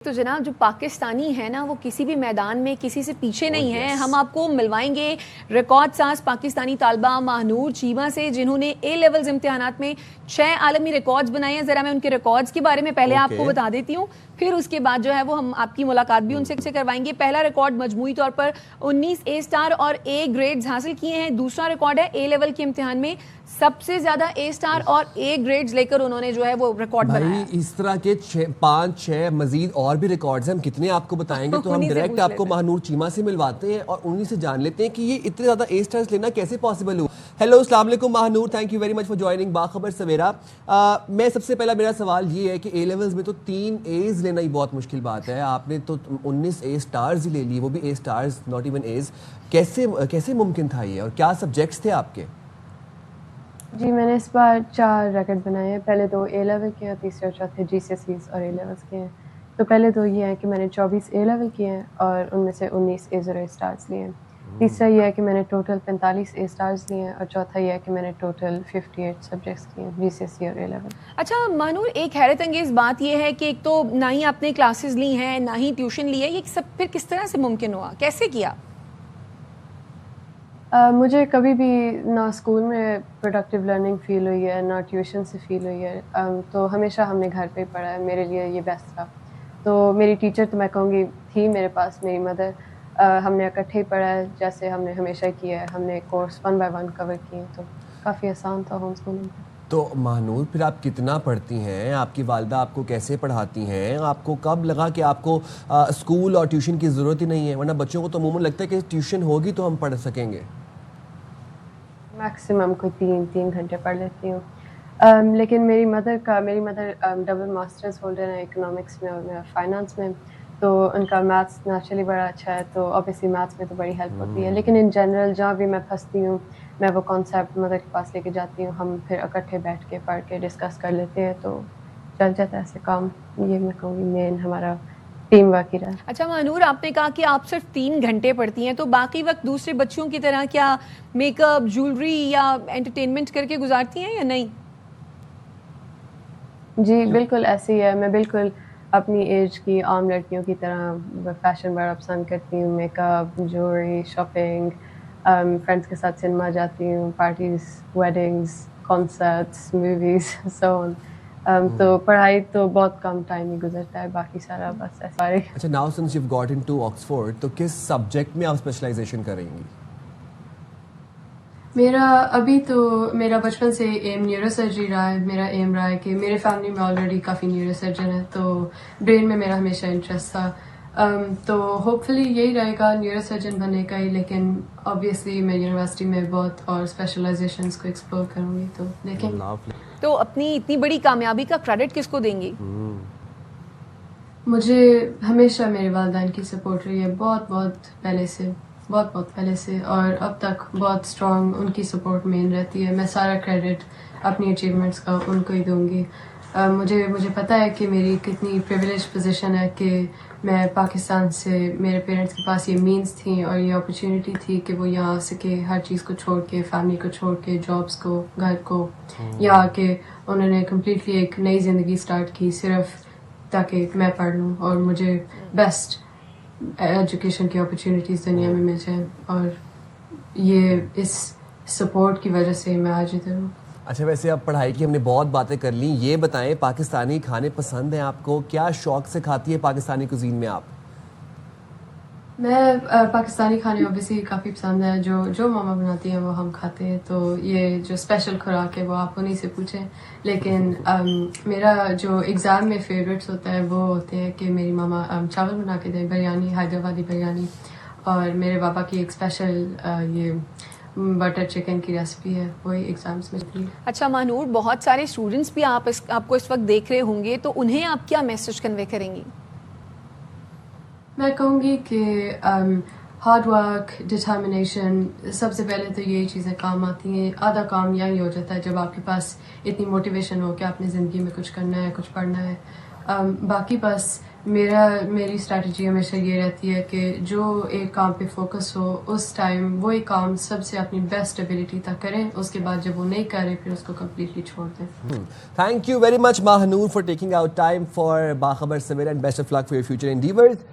تو جناب جو پاکستانی ہے نا وہ کسی بھی میدان میں کسی سے پیچھے نہیں ہے. ہم آپ کو ملوائیں گے ریکارڈ ساز پاکستانی طالبہ ماہنور چیمہ سے جنہوں نے اے لیولز امتحانات میں 6 عالمی ریکارڈز بنائے ہیں. ذرا میں ان کے ریکارڈز کے بارے میں پہلے آپ کو بتا دیتی ہوں, پھر اس کے بعد جو ہے وہ ہم آپ کی ملاقات بھی ان سے کروائیں گے. پہلا ریکارڈ مجموعی طور پر 19 اے اسٹار اور اے گریڈز حاصل کیے ہیں. دوسرا ریکارڈ ہے اے لیول کے امتحان میں سب سے زیادہ اے اسٹار اور اے گریڈز لے کر انہوں نے جو ہے وہ ریکارڈ بنایا. اس طرح کے 5-6 مزید اور بھی ریکارڈز ہیں, ہم کتنے آپ کو بتائیں گے, تو ہم ڈائریکٹ آپ کو ماہنور چیمہ سے ملواتے ہیں اور انہی سے جان لیتے ہیں کہ یہ اتنے زیادہ اے اسٹارز لینا کیسے پاسبل ہو. ہیلو السلام علیکم Mahnoor, thank you very much for joining Bakhabar Savera. میں سب سے پہلا میرا سوال یہ ہے کہ اے لیولز میں تو 3 ایز لینا ہی بہت مشکل بات ہے, آپ نے تو 19 اے اسٹارز ہی لے لیے, وہ بھی اے اسٹارز ناٹ ایون ایز. کیسے ممکن تھا یہ, اور کیا سبجیکٹس تھے آپ کے؟ جی میں نے اس بار 4 ریکارڈ بنائے ہیں. پہلے 2 اے لیول کے ہیں, تیسرے اور چوتھے جی سی ایس ایز اور اے لیولس کے ہیں. تو پہلے تو یہ ہے کہ میں نے 24 اے لیول کیے ہیں اور ان میں سے 19 اے 0 اسٹارز لیے ہیں. تیسرا یہ ہے کہ میں نے ٹوٹل 45 اے اسٹارز لیے ہیں, اور چوتھا یہ ہے کہ میں نے ٹوٹل 58 سبجیکٹس کیے ہیں جی سی ایس سی اور اے لیول. اچھا ماہنور, ایک حیرت انگیز بات یہ ہے کہ ایک تو نہ ہی آپ نے کلاسز لی ہیں نہ ہی ٹیوشن لی ہے, یہ سب پھر کس طرح سے ممکن ہوا, کیسے کیا؟ مجھے کبھی بھی نہ اسکول میں پروڈکٹیو لرننگ فیل ہوئی ہے نہ ٹیوشن سے فیل ہوئی ہے. تو ہمیشہ ہم نے گھر پہ ہی پڑھا ہے, میرے لیے یہ بیسٹ تھا. تو میری ٹیچر تو میں کہوں گی تھی میرے پاس, میری مدر. ہم نے اکٹھے ہی پڑھا ہے جیسے ہم نے ہمیشہ کیا ہے. ہم نے کورس 1 by 1 کور کیے, تو کافی آسان تھا ہوم اسکولنگ. تو ماہنور پھر آپ کتنا پڑھتی ہیں, آپ کی والدہ آپ کو کیسے پڑھاتی ہیں, آپ کو کب لگا کہ آپ کو اسکول اور ٹیوشن کی ضرورت ہی نہیں ہے؟ ورنہ بچوں کو تو عموماً لگتا ہے کہ ٹیوشن ہوگی تو ہم پڑھ سکیں گے. میکسیمم کوئی 3 گھنٹے پڑھ لیتی ہوں. لیکن میری مدر ڈبل ماسٹرز ہولڈر ہیں اکنامکس میں اور فائنانس میں, تو ان کا میتھس نیچرلی بڑا اچھا ہے, تو اوبیسلی میتھس میں تو بڑی ہیلپ ہوتی ہے. لیکن ان جنرل جہاں بھی میں پھنستی ہوں میں وہ کانسیپٹ مدر کے پاس لے کے جاتی ہوں, ہم پھر اکٹھے بیٹھ کے پڑھ کے ڈسکس کر لیتے ہیں, تو چل جاتا ہے ایسے کام. یہ میں کہوں گی مین ہمارا ٹیم ورک ہی رہا. اچھا ماہنور, آپ نے کہا کہ آپ صرف 3 گھنٹے پڑھتی ہیں, تو باقی وقت دوسرے بچوں کی طرح کیا میک اپ, جیولری یا انٹرٹینمنٹ کر کے گزارتی ہیں یا نہیں؟ جی بالکل ایسے ہی ہے. میں بالکل اپنی ایج کی عام لڑکیوں کی طرح فیشن بڑا پسند کرتی ہوں, make up, jewellery, shopping, friends کے ساتھ سنیما جاتی ہوں, پارٹیز, ویڈنگز, کانسرٹس, موویز, سو آن. تو پڑھائی تو بہت کم ٹائم ہی گزرتا ہے, باقی سارا بس ایسے. اچھا now since you got into Oxford, تو کس سبجیکٹ میں آپ اسپیشلائزیشن کریں گی؟ میرا بچپن سے ایم نیورو سرجری رہا ہے. میرا ایم رہا ہے کہ میرے فیملی میں آلریڈی کافی نیورو سرجن ہے, تو برین میں میرا ہمیشہ انٹرسٹ تھا. تو ہوپ فلی یہی رہے گا نیورو سرجن بننے کا ہی, لیکن آبویسلی میں یونیورسٹی میں بہت اور اسپیشلائزیشنس کو ایکسپلور کروں گی. تو دیکھیں. تو اپنی اتنی بڑی کامیابی کا کریڈٹ کس کو دیں گی؟ مجھے ہمیشہ میرے والدین کی سپورٹ رہی ہے, بہت پہلے سے, اور اب تک بہت اسٹرانگ ان کی سپورٹ مین رہتی ہے. میں سارا کریڈٹ اپنی اچیومنٹس کا ان کو ہی دوں گی. مجھے پتہ ہے کہ میری کتنی پریویلیج پوزیشن ہے کہ میں پاکستان سے, میرے پیرنٹس کے پاس یہ مینس تھیں اور یہ اپرچونیٹی تھی کہ وہ یہاں آ سکے, ہر چیز کو چھوڑ کے, فیملی کو چھوڑ کے, جابس کو, گھر کو, یہاں آ کے انہوں نے کمپلیٹلی ایک نئی زندگی اسٹارٹ کی صرف تاکہ میں پڑھ لوں اور مجھے بیسٹ ایجوکیشن کی اپرچونیٹیز دنیا میں مل جائیں. اور یہ اس سپورٹ کی وجہ سے میں آج ادھر ہوں. اچھا ویسے اب پڑھائی کی ہم نے بہت باتیں کر لیں, یہ بتائیں پاکستانی کھانے پسند ہیں آپ کو, کیا شوق سے کھاتی ہے پاکستانی کوزین میں آپ؟ میں پاکستانی کھانے اوبیسلی کافی پسند ہے, جو ماما بناتی ہیں وہ ہم کھاتے ہیں. تو یہ جو اسپیشل خوراک ہے وہ آپ انہیں سے پوچھیں. لیکن میرا جو ایگزام میں فیوریٹس ہوتا ہے وہ ہوتے ہیں کہ میری ماما چاول بنا کے دیں, بریانی, حیدرآبادی بریانی, اور میرے پاپا کی ایک اسپیشل یہ بٹر چکن کی ریسپی ہے, وہی ایگزامس میں تھی. اچھا ماہنور, بہت سارے اسٹوڈنٹس بھی آپ کو اس وقت دیکھ رہے ہوں گے, تو انہیں آپ کیا میسج کنوے کریں گی؟ میں کہوں گی کہ ہارڈ ورک, ڈٹرمنیشن, سب سے پہلے تو یہی چیزیں کام آتی ہیں. آدھا کام یہی ہو جاتا ہے جب آپ کے پاس اتنی موٹیویشن ہو کہ آپ نے زندگی میں کچھ کرنا ہے, کچھ پڑھنا ہے. باقی بس میری اسٹریٹجی ہمیشہ یہ رہتی ہے کہ جو ایک کام پہ فوکس ہو اس ٹائم وہ ایک کام سب سے اپنی بیسٹ ایبلٹی تک کریں, اس کے بعد جب وہ نہیں کرے پھر اس کو کمپلیٹلی چھوڑ دیں. Thank you very much Mahnoor for taking out time for Bakhabar Savera and best of luck for your future endeavours.